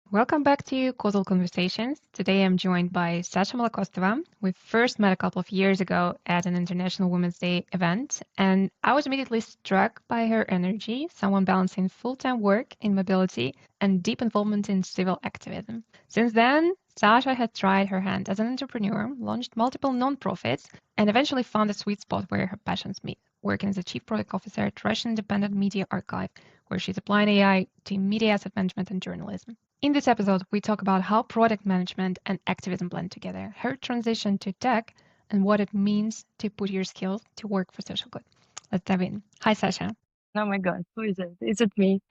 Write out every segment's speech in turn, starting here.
Welcome back to Causal Conversations. Today I'm joined by Sascha Molokostova. We first met a couple of years ago at an International Women's Day event, and I was immediately struck by her energy, someone balancing full-time work in mobility and deep involvement in civil activism. Since then, Sascha had tried her hand as an entrepreneur, launched multiple nonprofits, and eventually found a sweet spot where her passions meet, working as a chief product officer at Russian Independent Media Archive, where she's applying AI to media asset management and journalism. In this episode, we talk about how product management and activism blend together, her transition to tech, and what it means to put your skills to work for social good. Let's dive in. Hi, Sascha. Oh my God, who is it? Is it me?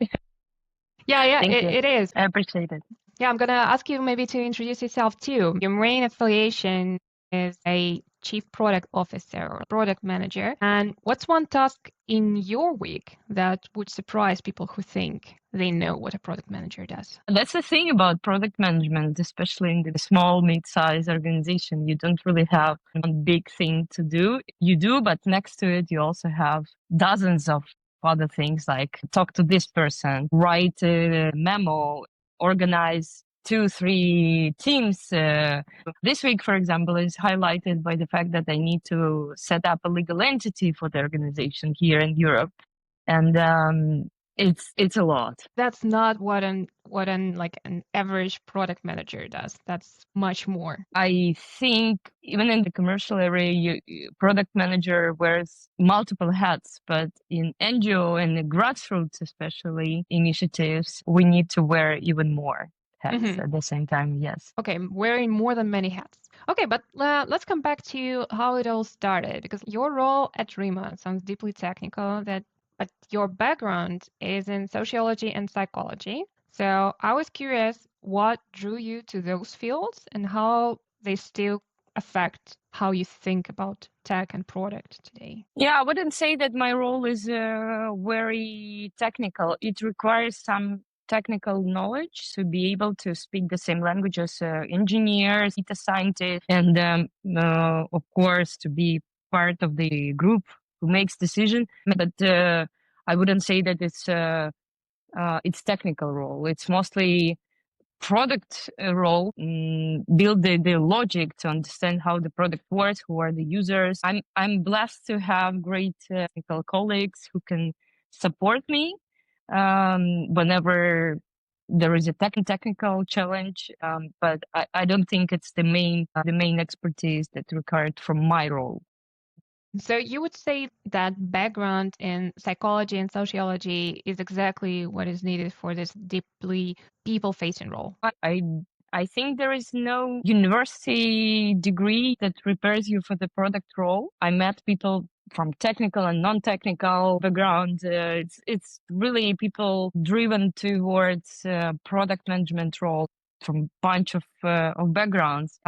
Yeah, Thank you. it is. I appreciate it. Yeah, I'm going to ask you maybe to introduce yourself too. Your main affiliation is a chief product officer or product manager. And what's one task in your week that would surprise people who think they know what a product manager does? That's the thing about product management, especially in the small, mid-sized organization. You don't really have one big thing to do. You do, but next to it, you also have dozens of other things like talk to this person, write a memo, organize 2-3 teams. This week, for example, is highlighted by the fact that I need to set up a legal entity for the organization here in Europe. And it's a lot. That's not what an average product manager does. That's much more. I think even in the commercial area, product manager wears multiple hats, but in NGO and the grassroots, especially initiatives, we need to wear even more hats at the same time. Yes. Okay, wearing more than many hats. Okay, but let's come back to how it all started, because your role at RIMA sounds deeply technical, but your background is in sociology and psychology. So I was curious what drew you to those fields and how they still affect how you think about tech and product today. Yeah, I wouldn't say that my role is very technical. It requires some technical knowledge to be able to speak the same language as engineers, data scientists, and of course to be part of the group who makes decision. But I wouldn't say that it's technical role. It's mostly product role, build the logic to understand how the product works, who are the users. I'm blessed to have great technical colleagues who can support me whenever there is a technical challenge, but I don't think it's the main expertise that's required from my role. So you would say that background in psychology and sociology is exactly what is needed for this deeply people-facing role? I think there is no university degree that prepares you for the product role. I met people from technical and non-technical background. It's really people driven towards product management role from a bunch of backgrounds.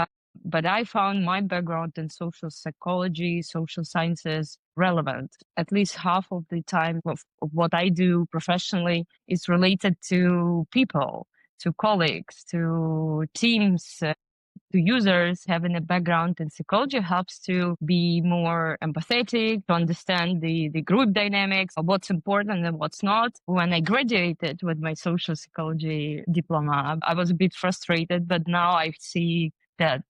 But I found my background in social psychology, social sciences relevant. At least half of the time of what I do professionally is related to people, to colleagues, to teams, to users. Having a background in psychology helps to be more empathetic, to understand the group dynamics, what's important and what's not. When I graduated with my social psychology diploma, I was a bit frustrated, but now I see that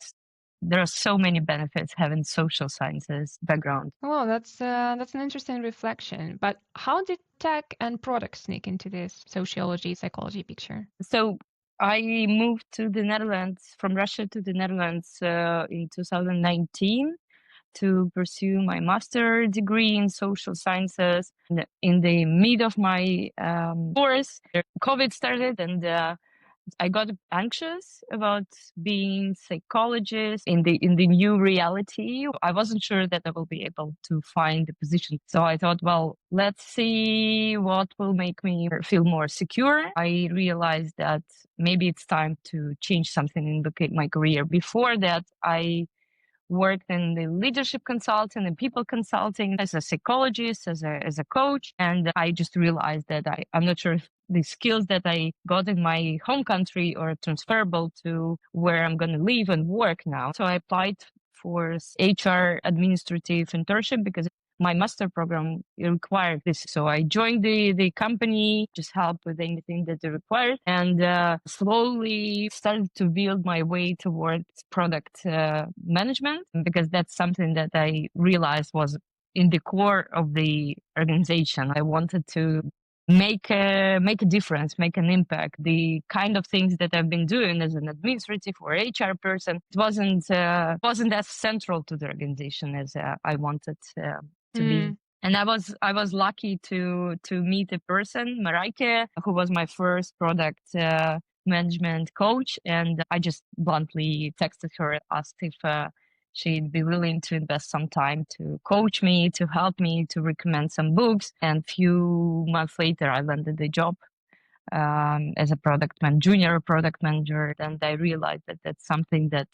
there are so many benefits having social sciences background. Oh, that's an interesting reflection. But how did tech and product sneak into this sociology, psychology picture? So I moved to the Netherlands, from Russia to the Netherlands in 2019 to pursue my master degree in social sciences. In the mid of my course, COVID started, and I got anxious about being psychologist in the new reality. I wasn't sure that I will be able to find a position. So I thought, well, let's see what will make me feel more secure. I realized that maybe it's time to change something in my career. Before that, I worked in the leadership consulting and people consulting as a psychologist, as a coach. And I just realized that I'm not sure if the skills that I got in my home country are transferable to where I'm going to live and work now. So I applied for HR administrative internship because my master program required this. So I joined the company, just help with anything that they required, and slowly started to build my way towards product management, because that's something that I realized was in the core of the organization. I wanted to make a difference, make an impact. The kind of things that I've been doing as an administrative or HR person, it wasn't as central to the organization as I wanted to be. And I was lucky to meet a person, Mareike, who was my first product management coach, and I just bluntly texted her, asked if she'd be willing to invest some time to coach me, to help me, to recommend some books. And a few months later, I landed the job as a junior product manager. And I realized that that's something that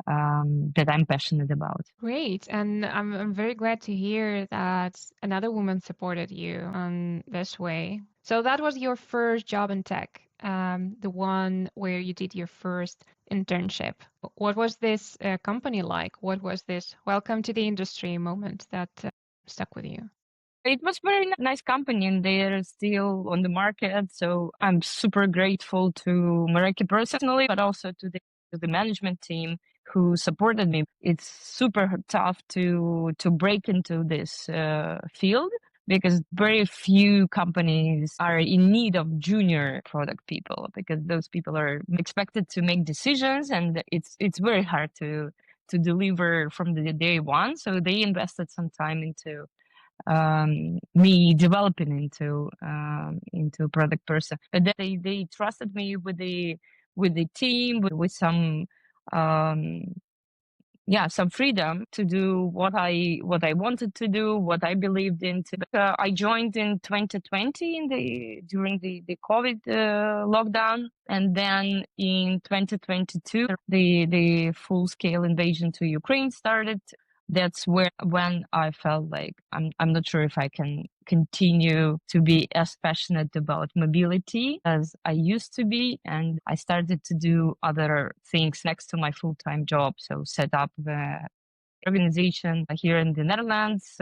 I'm passionate about. Great. And I'm very glad to hear that another woman supported you on this way. So that was your first job in tech, the one where you did your first internship. What was this company like? What was this welcome to the industry moment that stuck with you? It was very nice company, and they're still on the market. So I'm super grateful to Mareike personally, but also to the management team who supported me. It's super tough to break into this field, because very few companies are in need of junior product people, because those people are expected to make decisions, and it's very hard to deliver from the day one. So they invested some time into me developing into a product person. But then they trusted me with the team, with some some freedom to do what I wanted to do, what I believed in. I joined in 2020 during the COVID lockdown, and then in 2022 the full scale invasion to Ukraine started. That's when I felt like I'm not sure if I can continue to be as passionate about mobility as I used to be, and I started to do other things next to my full-time job. So set up the organization here in the Netherlands,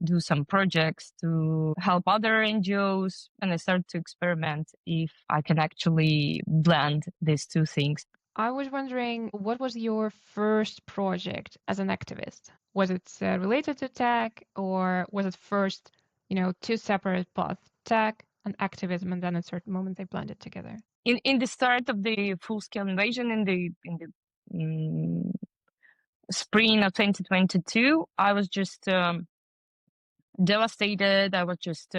do some projects to help other NGOs, and I started to experiment if I can actually blend these two things. I was wondering, what was your first project as an activist? Was it related to tech, or was it first, two separate paths, tech and activism, and then at a certain moment they blended together? In the start of the full-scale invasion in the spring of 2022, I was just devastated. I was just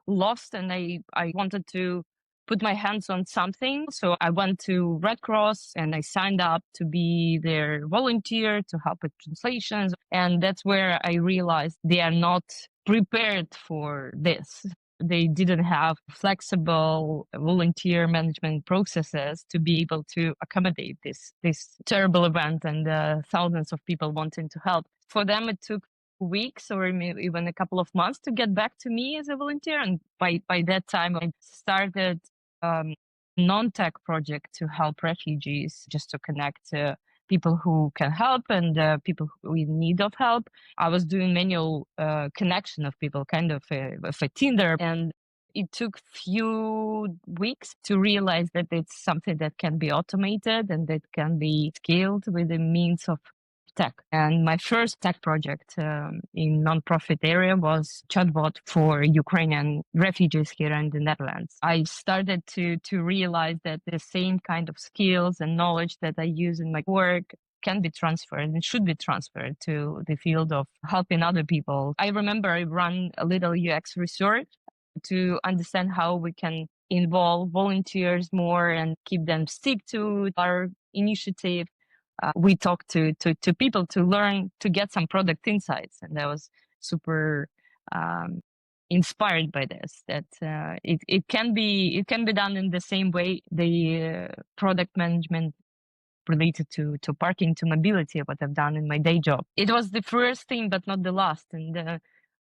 lost, and I wanted to put my hands on something. So I went to Red Cross and I signed up to be their volunteer to help with translations. And that's where I realized they are not prepared for this. They didn't have flexible volunteer management processes to be able to accommodate this terrible event and thousands of people wanting to help. For them, it took weeks or maybe even a couple of months to get back to me as a volunteer. And by that time, I started non-tech project to help refugees, just to connect people who can help and people who in need of help. I was doing manual connection of people, kind of a Tinder, and it took few weeks to realize that it's something that can be automated and that can be scaled with the means of tech. And my first tech project in nonprofit area was chatbot for Ukrainian refugees here in the Netherlands. I started to realize that the same kind of skills and knowledge that I use in my work can be transferred and should be transferred to the field of helping other people. I remember I ran a little UX research to understand how we can involve volunteers more and keep them stick to our initiative. We talked to people to learn, to get some product insights, and I was super inspired by this. That it can be done in the same way. The product management related to parking, to mobility, what I've done in my day job. It was the first thing, but not the last. And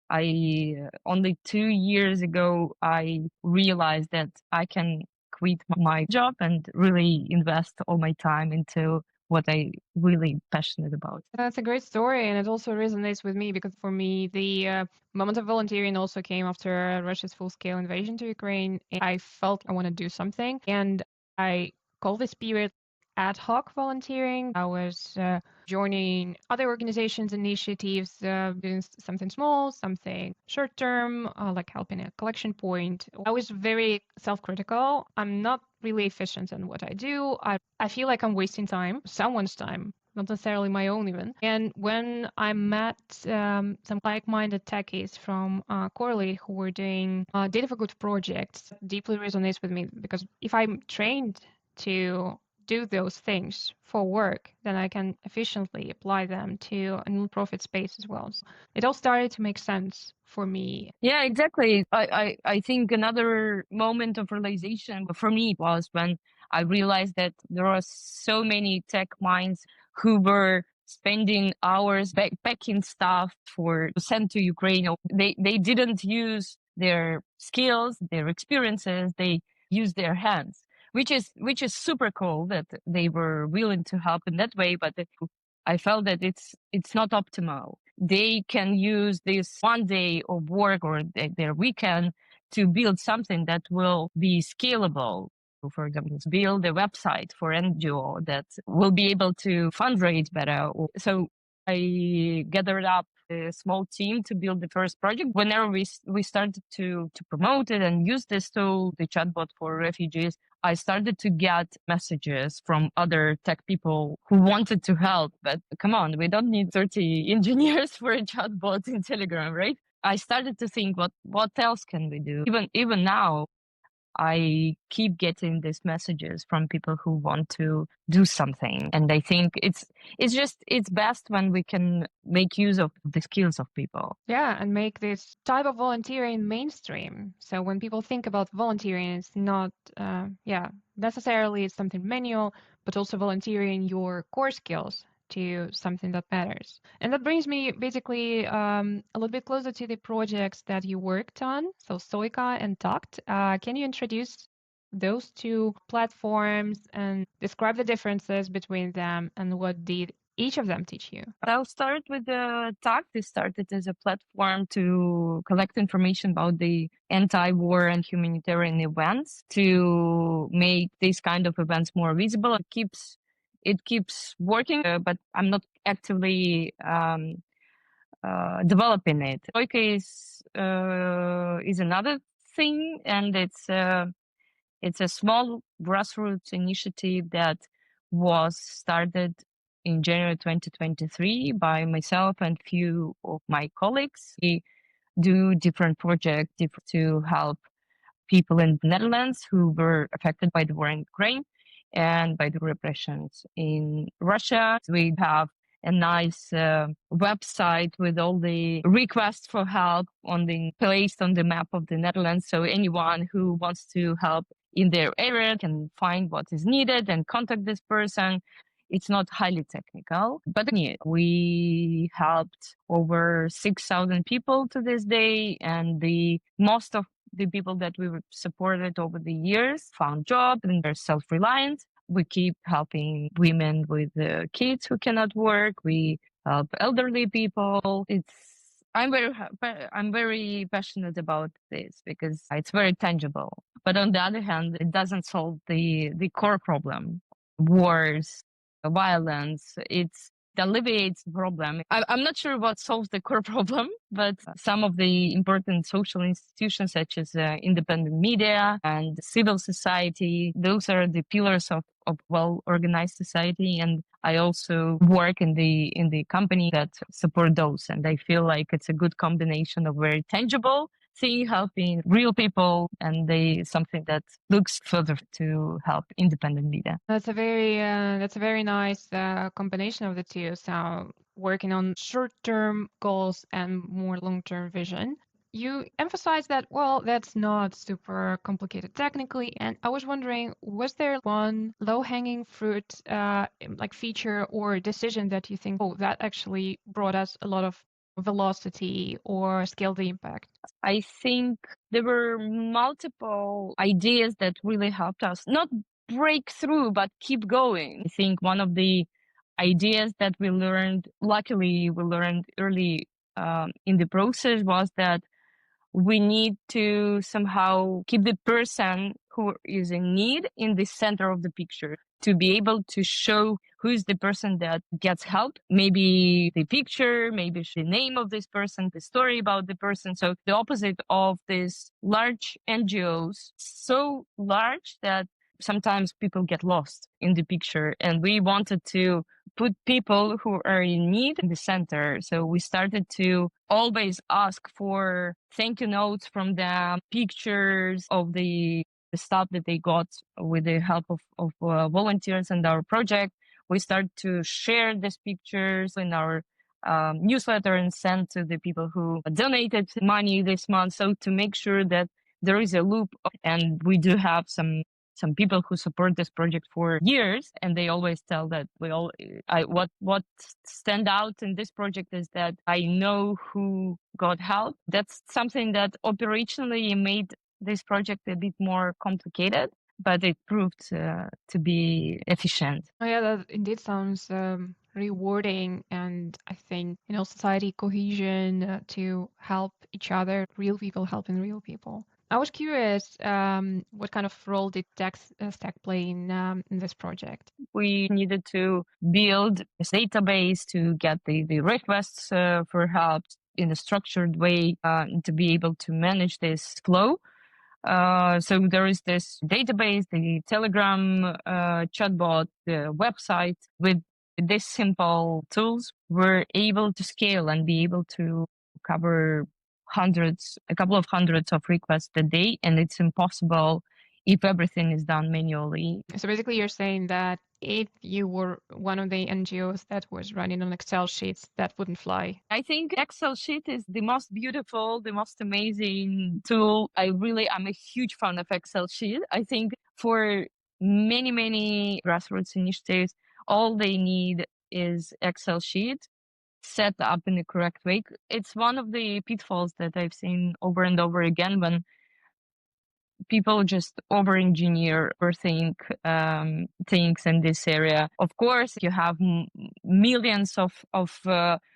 I only 2 years ago I realized that I can quit my job and really invest all my time into what I really passionate about. That's a great story, and it also resonates with me because for me, the moment of volunteering also came after Russia's full-scale invasion to Ukraine. I felt I want to do something, and I call this period ad hoc volunteering. I was joining other organizations' initiatives, doing something small, something short-term, like helping a collection point. I was very self-critical. I'm not really efficient in what I do. I feel like I'm wasting time, someone's time, not necessarily my own even. And when I met some like-minded techies from Corley who were doing data for good projects, deeply resonates with me because if I'm trained to do those things for work, then I can efficiently apply them to a non-profit space as well. So it all started to make sense for me. Yeah, exactly. I think another moment of realization for me was when I realized that there are so many tech minds who were spending hours backpacking stuff for send to Ukraine. They didn't use their skills, their experiences. They used their hands, which is super cool that they were willing to help in that way. But I felt that it's not optimal. They can use this one day of work or their weekend to build something that will be scalable. For example, build a website for NGO that will be able to fundraise better. So I gathered up a small team to build the first project. Whenever we started to promote it and use this tool, the chatbot for refugees, I started to get messages from other tech people who wanted to help. But come on, we don't need 30 engineers for a chatbot in Telegram, right? I started to think, what else can we do? Even now, I keep getting these messages from people who want to do something. And I think it's best when we can make use of the skills of people. Yeah, and make this type of volunteering mainstream. So when people think about volunteering, it's not, necessarily something manual, but also volunteering your core skills to something that matters. And that brings me basically a little bit closer to the projects that you worked on. So Soyka and TACT. Can you introduce those two platforms and describe the differences between them and what did each of them teach you? I'll start with the TACT. It started as a platform to collect information about the anti-war and humanitarian events to make these kind of events more visible. It keeps working, but I'm not actively developing it. Soyka is another thing, and it's a small grassroots initiative that was started in January 2023 by myself and few of my colleagues. We do different projects to help people in the Netherlands who were affected by the war in Ukraine and by the repressions in Russia. We have a nice website with all the requests for help placed on the map of the Netherlands. So anyone who wants to help in their area can find what is needed and contact this person. It's not highly technical, but we helped over 6,000 people to this day, and most of the people that we supported over the years found jobs and they're self-reliant. We keep helping women with kids who cannot work. We help elderly people. I'm very passionate about this because it's very tangible. But on the other hand, it doesn't solve the core problem, wars, violence. It alleviates the problem. I'm not sure what solves the core problem, but some of the important social institutions such as independent media and civil society, those are the pillars of well-organized society. And I also work in the company that support those. And I feel like it's a good combination of very tangible thing helping real people and something that looks further to help independent media. That's a very nice combination of the two. So working on short-term goals and more long-term vision. You emphasize that, well, that's not super complicated technically. And I was wondering, was there one low-hanging fruit, like feature or decision that you think, oh, that actually brought us a lot of velocity or scaled the impact? I think there were multiple ideas that really helped us not break through, but keep going. I think one of the ideas that we learned, luckily we learned early in the process, was that we need to somehow keep the person who is in need in the center of the picture, to be able to show who is the person that gets help. Maybe the picture, maybe the name of this person, the story about the person. So the opposite of these large NGOs, so large that sometimes people get lost in the picture. And we wanted to put people who are in need in the center. So we started to always ask for thank you notes from them, pictures of the stuff that they got with the help of volunteers and our project. We start to share these pictures in our newsletter and send to the people who donated money this month. So to make sure that there is a loop, and we do have some people who support this project for years, and they always tell that what stand out in this project is that I know who got help. That's something that operationally made this project a bit more complicated, but it proved to be efficient. Oh, yeah, that indeed sounds rewarding, and I think, society cohesion to help each other, real people helping real people. I was curious, what kind of role did Stack play in this project? We needed to build a database to get the requests for help in a structured way, to be able to manage this flow. So there is this database, the Telegram chatbot, the website. With these simple tools, we're able to scale and be able to cover a couple of hundreds of requests a day, and it's impossible if everything is done manually. So basically, you're saying that if you were one of the NGOs that was running on Excel sheets, that wouldn't fly. I think Excel sheet is the most beautiful, the most amazing tool. I'm a huge fan of Excel sheet. I think for many, many grassroots initiatives, all they need is Excel sheet set up in the correct way. It's one of the pitfalls that I've seen over and over again when people just over-engineer or think things in this area. Of course, you have millions of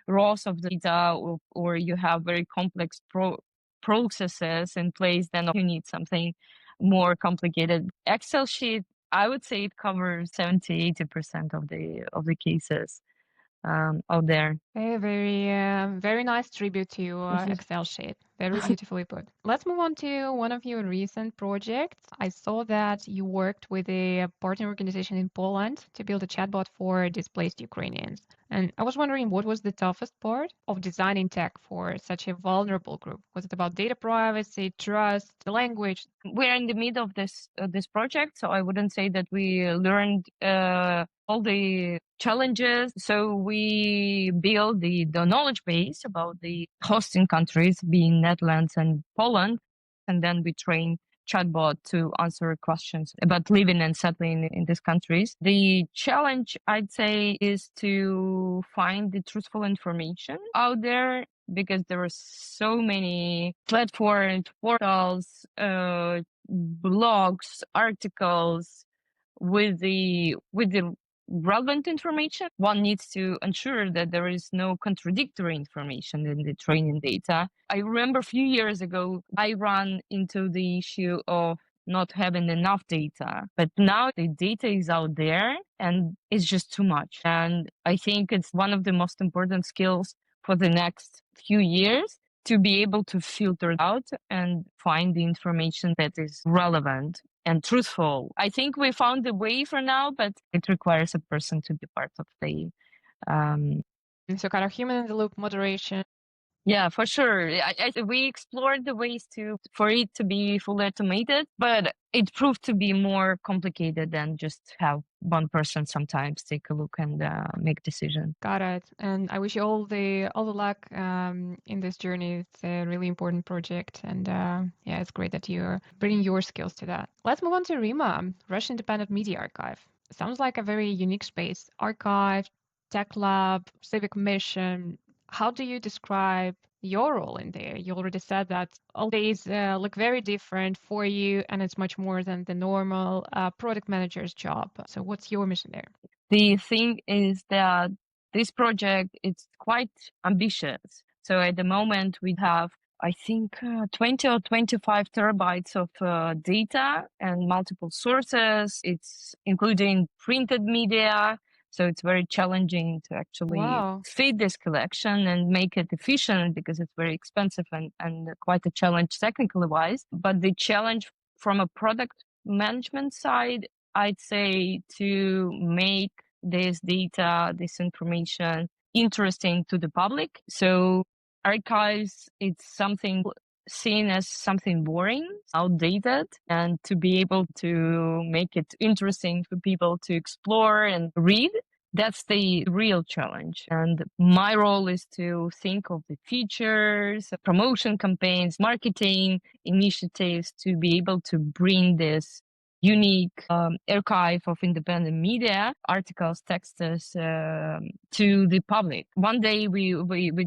rows of data, or you have very complex processes in place, then you need something more complicated. Excel sheet, I would say it covers 70-80% of the cases out there. Very nice tribute to Excel sheet. Very beautifully put. Let's move on to one of your recent projects. I saw that you worked with a partner organization in Poland to build a chatbot for displaced Ukrainians. And I was wondering, what was the toughest part of designing tech for such a vulnerable group? Was it about data privacy, trust, the language? We're in the middle of this project, so I wouldn't say that we learned all the challenges. So we build the knowledge base about the hosting countries, being Netherlands and Poland, and then we train chatbot to answer questions about living and settling in these countries. The challenge, I'd say, is to find the truthful information out there, because there are so many platforms, portals, blogs, articles with the relevant information. One needs to ensure that there is no contradictory information in the training data. I remember a few years ago, I ran into the issue of not having enough data, but now the data is out there and it's just too much. And I think it's one of the most important skills for the next few years, to be able to filter out and find the information that is relevant and truthful. I think we found the way for now, but it requires a person to be part of the So kind of human in the loop moderation. Yeah, for sure. We explored the ways for it to be fully automated, but it proved to be more complicated than just have one person sometimes take a look and make decisions. Got it. And I wish you all the luck in this journey. It's a really important project, and yeah, it's great that you're bringing your skills to that. Let's move on to RIMA, Russian Independent Media Archive. Sounds like a very unique space. Archive, tech lab, civic mission. How do you describe your role in there? You already said that all days look very different for you, and it's much more than the normal product manager's job. So what's your mission there? The thing is that this project it's quite ambitious. So at the moment we have, I think, 20 or 25 terabytes of data and multiple sources. It's including printed media. So it's very challenging to actually feed this collection and make it efficient because it's very expensive and quite a challenge technically wise. But the challenge from a product management side, I'd say, to make this data, this information interesting to the public. So archives, it's something seen as something boring, outdated, and to be able to make it interesting for people to explore and read, that's the real challenge. And my role is to think of the features, promotion campaigns, marketing initiatives to be able to bring this unique archive of independent media, articles, texts to the public. One day we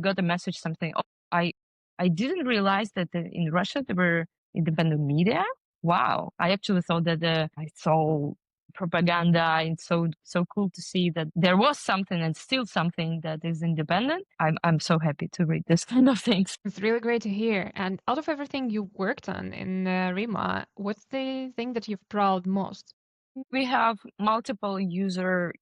got a message something, oh, I didn't realize that in Russia there were independent media. Wow. I actually thought that I saw propaganda, and so cool to see that there was something and still something that is independent. I'm so happy to read this kind of things. It's really great to hear. And out of everything you worked on in RIMA, what's the thing that you've proud most? We have multiple user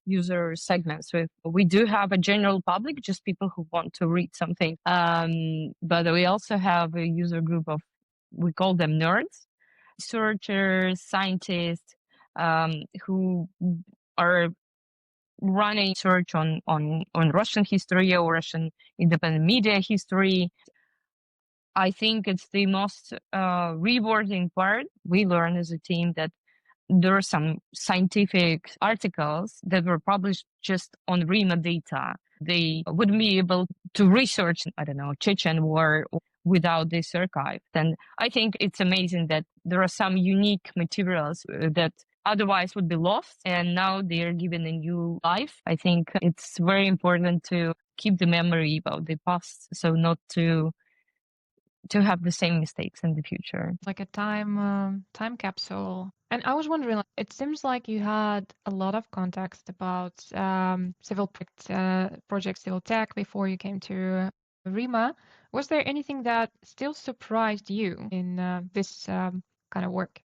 segments. We do have a general public, just people who want to read something. But we also have a user group of, we call them nerds, researchers, scientists, who are running research on Russian history or Russian independent media history. I think it's the most rewarding part. We learn as a team that there are some scientific articles that were published just on RIMA data. They wouldn't be able to research, I don't know, Chechen war without this archive. And I think it's amazing that there are some unique materials that otherwise would be lost, and now they're given a new life. I think it's very important to keep the memory about the past, so not to have the same mistakes in the future. Like a time capsule. And I was wondering, it seems like you had a lot of context about civil project civil tech before you came to RIMA. Was there anything that still surprised you in this kind of work?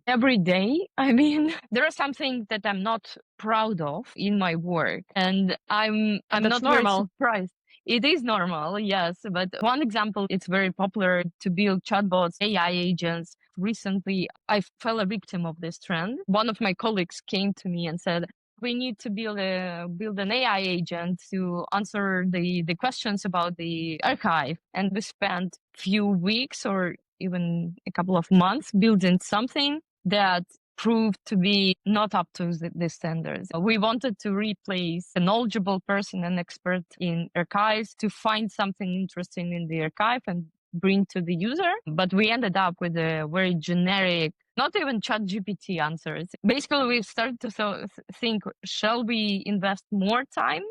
Every day, I mean, there are some things that I'm not proud of in my work, and I'm not very surprised. It is normal, yes. But one example, it's very popular to build chatbots, AI agents. Recently, I fell a victim of this trend. One of my colleagues came to me and said, we need to build an AI agent to answer the questions about the archive. And we spent few weeks or even a couple of months building something that proved to be not up to the standards. We wanted to replace a knowledgeable person, an expert in archives, to find something interesting in the archive and bring to the user. But we ended up with a very generic, not even ChatGPT answers. Basically, we started to think, shall we invest more time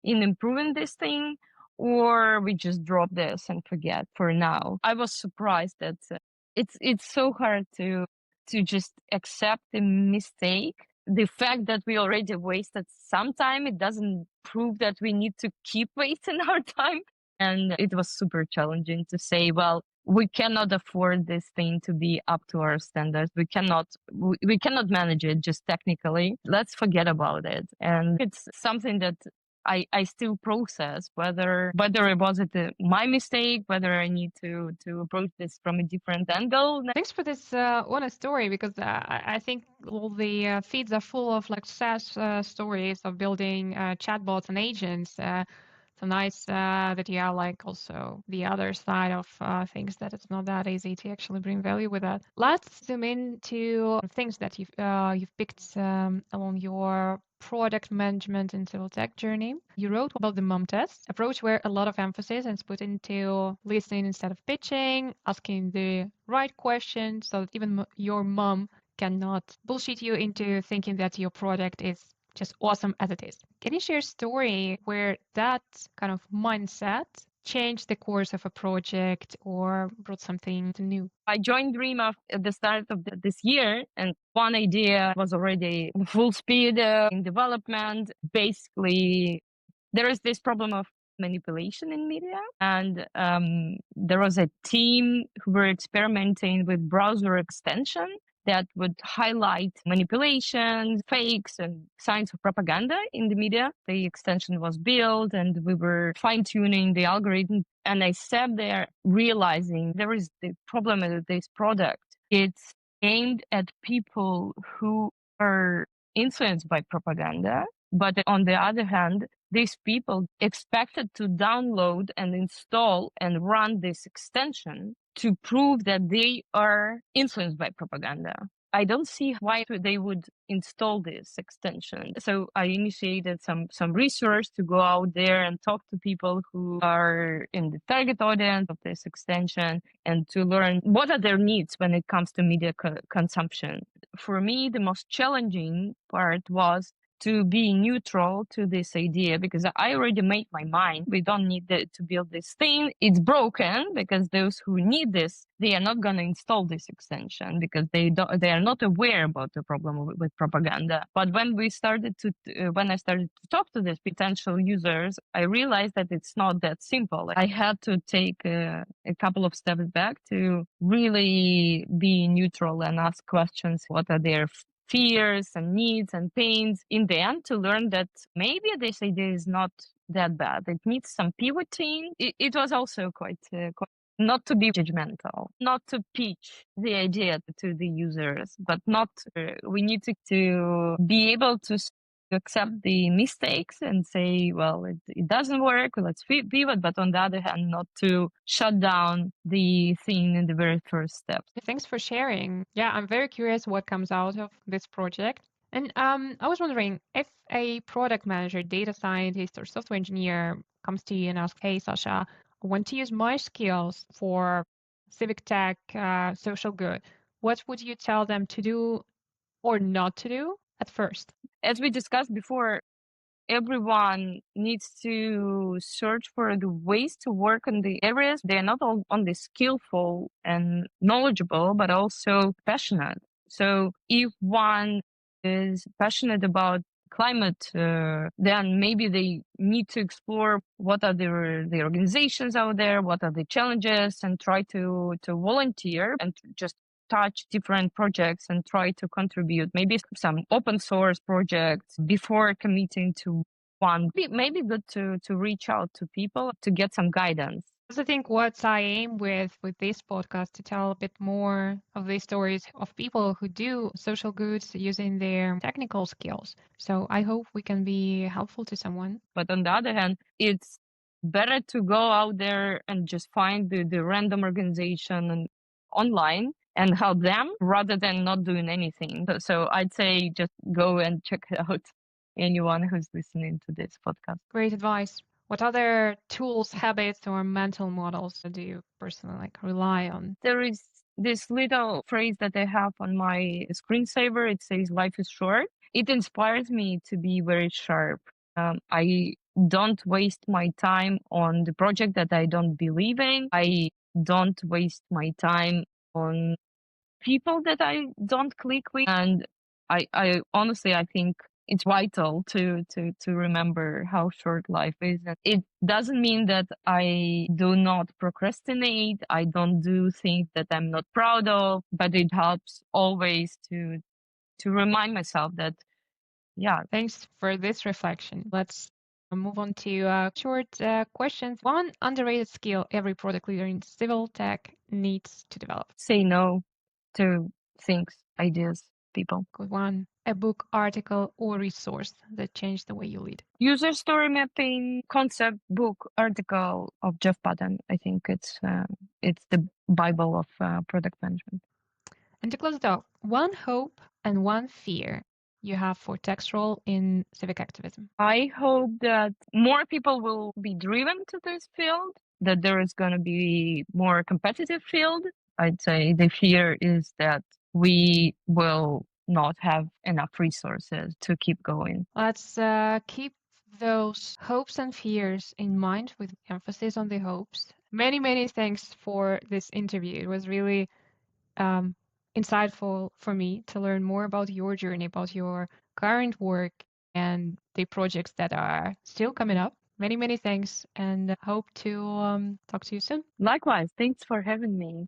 in improving this thing, or we just drop this and forget for now? I was surprised that it's so hard to just accept the mistake. The fact that we already wasted some time, it doesn't prove that we need to keep wasting our time. And it was super challenging to say, well, we cannot afford this thing to be up to our standards. We cannot manage it just technically. Let's forget about it. And it's something that I still process, whether it was my mistake, whether I need to approach this from a different angle. Thanks for this honest story, because I think all the feeds are full of like SaaS stories of building chatbots and agents. So nice that you are like also the other side of things, that it's not that easy to actually bring value with that. Let's zoom into things that you've picked along your product management and civil tech journey. You wrote about the mom test approach, where a lot of emphasis is put into listening instead of pitching, asking the right questions so that even your mom cannot bullshit you into thinking that your product is just awesome as it is. Can you share a story where that kind of mindset changed the course of a project or brought something new? I joined RIMA at the start of this year, and one idea was already full speed in development. Basically, there is this problem of manipulation in media, and there was a team who were experimenting with browser extension that would highlight manipulations, fakes, and signs of propaganda in the media. The extension was built, and we were fine-tuning the algorithm. And I sat there realizing there is the problem with this product. It's aimed at people who are influenced by propaganda. But on the other hand, these people expected to download and install and run this extension to prove that they are influenced by propaganda. I don't see why they would install this extension. So I initiated some research to go out there and talk to people who are in the target audience of this extension and to learn what are their needs when it comes to media consumption. For me, the most challenging part was to be neutral to this idea, because I already made my mind. We don't need to build this thing. It's broken because those who need this, they are not going to install this extension because they are not aware about the problem with propaganda. But when I started to talk to these potential users, I realized that it's not that simple. I had to take a couple of steps back to really be neutral and ask questions. What are their fears and needs and pains, in the end, to learn that maybe this idea is not that bad. It needs some pivoting. It was also quite not to be judgmental, not to pitch the idea to the users, but we need to be able to accept the mistakes and say, well, it doesn't work, let's pivot, but on the other hand, not to shut down the thing in the very first steps. Thanks for sharing. Yeah, I'm very curious what comes out of this project. And I was wondering if a product manager, data scientist, or software engineer comes to you and asks, hey, Sascha, I want to use my skills for civic tech, social good. What would you tell them to do or not to do at first? As we discussed before, everyone needs to search for the ways to work in the areas. They're not only skillful and knowledgeable, but also passionate. So if one is passionate about climate, then maybe they need to explore what are the organizations out there, what are the challenges, and try to volunteer and just touch different projects and try to contribute, maybe some open source projects before committing to one. Maybe good to reach out to people to get some guidance. I think what I aim with this podcast to tell a bit more of these stories of people who do social goods using their technical skills. So I hope we can be helpful to someone. But on the other hand, it's better to go out there and just find the random organization online and help them rather than not doing anything. So I'd say just go and check out anyone who's listening to this podcast. Great advice. What other tools, habits, or mental models do you personally rely on? There is this little phrase that I have on my screensaver. It says, life is short. It inspires me to be very sharp. I don't waste my time on the project that I don't believe in. I don't waste my time on people that I don't click with. And I honestly, I think it's vital to remember how short life is. And it doesn't mean that I do not procrastinate. I don't do things that I'm not proud of, but it helps always to remind myself that, yeah. Thanks for this reflection. Let's move on to short questions. One underrated skill every product leader in civil tech needs to develop. Say no to things, ideas, people. Good one. A book, article, or resource that changed the way you lead. User story mapping, concept book, article of Jeff Patton. I think it's the Bible of product management. And to close it off, one hope and one fear you have for tech's role in civic activism. I hope that more people will be driven to this field, that there is going to be more competitive field. I'd say the fear is that we will not have enough resources to keep going. Let's keep those hopes and fears in mind with emphasis on the hopes. Many, many thanks for this interview. It was really insightful for me to learn more about your journey, about your current work and the projects that are still coming up. Many, many thanks, and hope to talk to you soon. Likewise, thanks for having me.